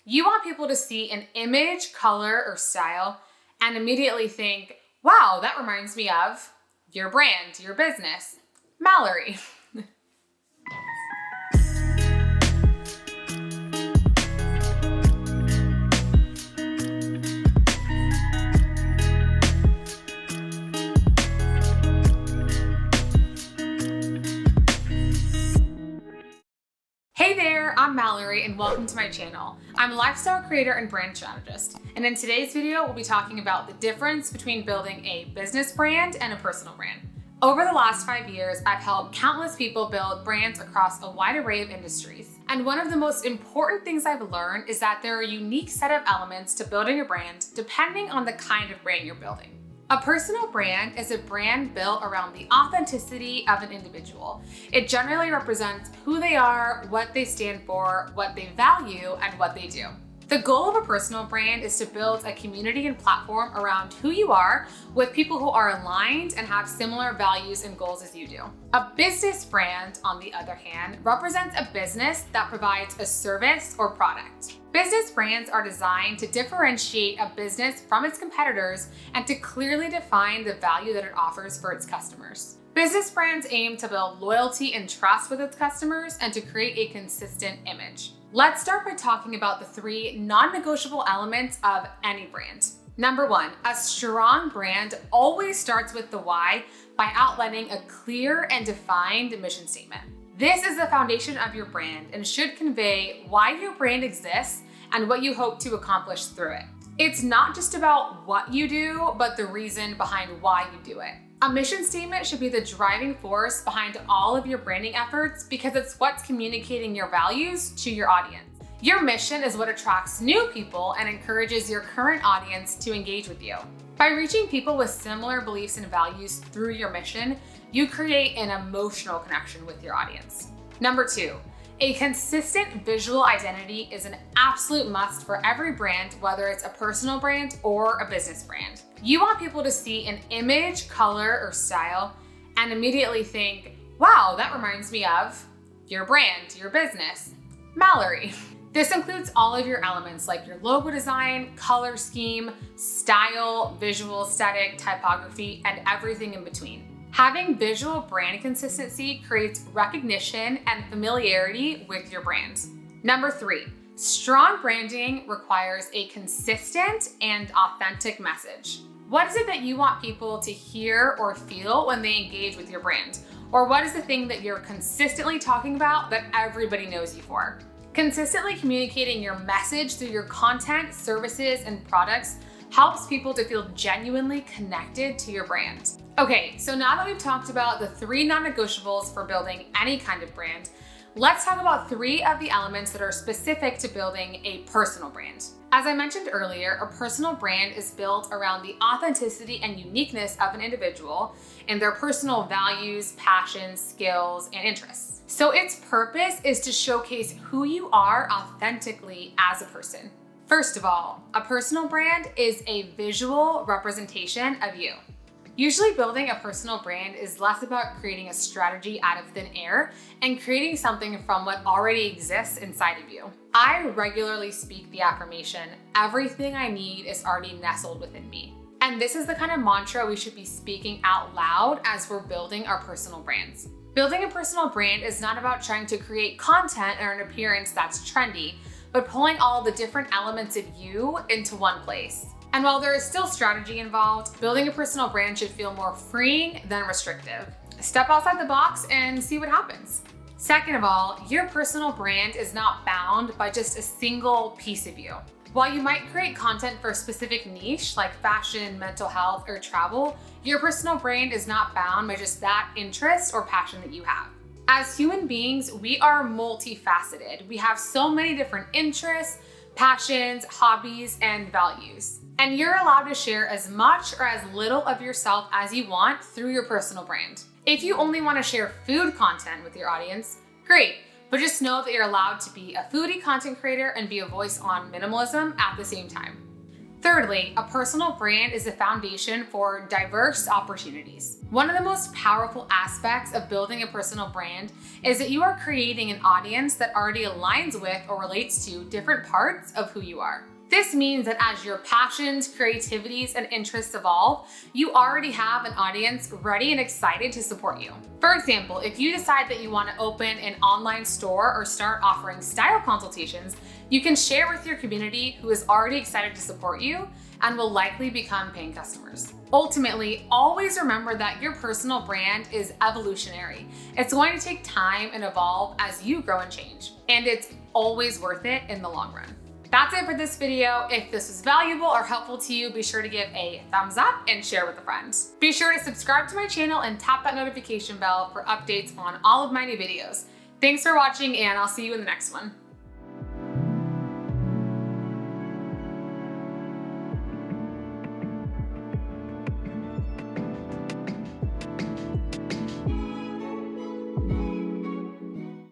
You want people to see an image, color, or style and immediately think, wow, that reminds me of your brand, your business, Mallory. Hey there, I'm Mallory and welcome to my channel. I'm a lifestyle creator and brand strategist. And in today's video, we'll be talking about the difference between building a business brand and a personal brand. Over the last 5 years, I've helped countless people build brands across a wide array of industries. And one of the most important things I've learned is that there are a unique set of elements to building a brand depending on the kind of brand you're building. A personal brand is a brand built around the authenticity of an individual. It generally represents who they are, what they stand for, what they value, and what they do. The goal of a personal brand is to build a community and platform around who you are with people who are aligned and have similar values and goals as you do. A business brand, on the other hand, represents a business that provides a service or product. Business brands are designed to differentiate a business from its competitors and to clearly define the value that it offers for its customers. Business brands aim to build loyalty and trust with its customers and to create a consistent image. Let's start by talking about the 3 non-negotiable elements of any brand. Number 1, a strong brand always starts with the why by outlining a clear and defined mission statement. This is the foundation of your brand and should convey why your brand exists and what you hope to accomplish through it. It's not just about what you do, but the reason behind why you do it. A mission statement should be the driving force behind all of your branding efforts because it's what's communicating your values to your audience. Your mission is what attracts new people and encourages your current audience to engage with you. By reaching people with similar beliefs and values through your mission, you create an emotional connection with your audience. Number 2, a consistent visual identity is an absolute must for every brand, whether it's a personal brand or a business brand. You want people to see an image, color, or style and immediately think, wow, that reminds me of your brand, your business, Mallory. This includes all of your elements like your logo design, color scheme, style, visual aesthetic, typography, and everything in between. Having visual brand consistency creates recognition and familiarity with your brand. Number 3, strong branding requires a consistent and authentic message. What is it that you want people to hear or feel when they engage with your brand? Or what is the thing that you're consistently talking about that everybody knows you for? Consistently communicating your message through your content, services, and products helps people to feel genuinely connected to your brand. Okay, so now that we've talked about the 3 non-negotiables for building any kind of brand, let's talk about 3 of the elements that are specific to building a personal brand. As I mentioned earlier, a personal brand is built around the authenticity and uniqueness of an individual and their personal values, passions, skills, and interests. So its purpose is to showcase who you are authentically as a person. First of all, a personal brand is a visual representation of you. Usually building a personal brand is less about creating a strategy out of thin air and creating something from what already exists inside of you. I regularly speak the affirmation, everything I need is already nestled within me. And this is the kind of mantra we should be speaking out loud as we're building our personal brands. Building a personal brand is not about trying to create content or an appearance that's trendy, but pulling all the different elements of you into one place. And while there is still strategy involved, building a personal brand should feel more freeing than restrictive. Step outside the box and see what happens. Second of all, your personal brand is not bound by just a single piece of you. While you might create content for a specific niche like fashion, mental health, or travel, your personal brand is not bound by just that interest or passion that you have. As human beings, we are multifaceted. We have so many different interests, passions, hobbies, and values. And you're allowed to share as much or as little of yourself as you want through your personal brand. If you only want to share food content with your audience, great, but just know that you're allowed to be a foodie content creator and be a voice on minimalism at the same time. Thirdly, a personal brand is the foundation for diverse opportunities. One of the most powerful aspects of building a personal brand is that you are creating an audience that already aligns with or relates to different parts of who you are. This means that as your passions, creativities, and interests evolve, you already have an audience ready and excited to support you. For example, if you decide that you want to open an online store or start offering style consultations, you can share with your community who is already excited to support you and will likely become paying customers. Ultimately, always remember that your personal brand is evolutionary. It's going to take time and evolve as you grow and change, and it's always worth it in the long run. That's it for this video. If this was valuable or helpful to you, be sure to give a thumbs up and share with a friend. Be sure to subscribe to my channel and tap that notification bell for updates on all of my new videos. Thanks for watching, and I'll see you in the next one.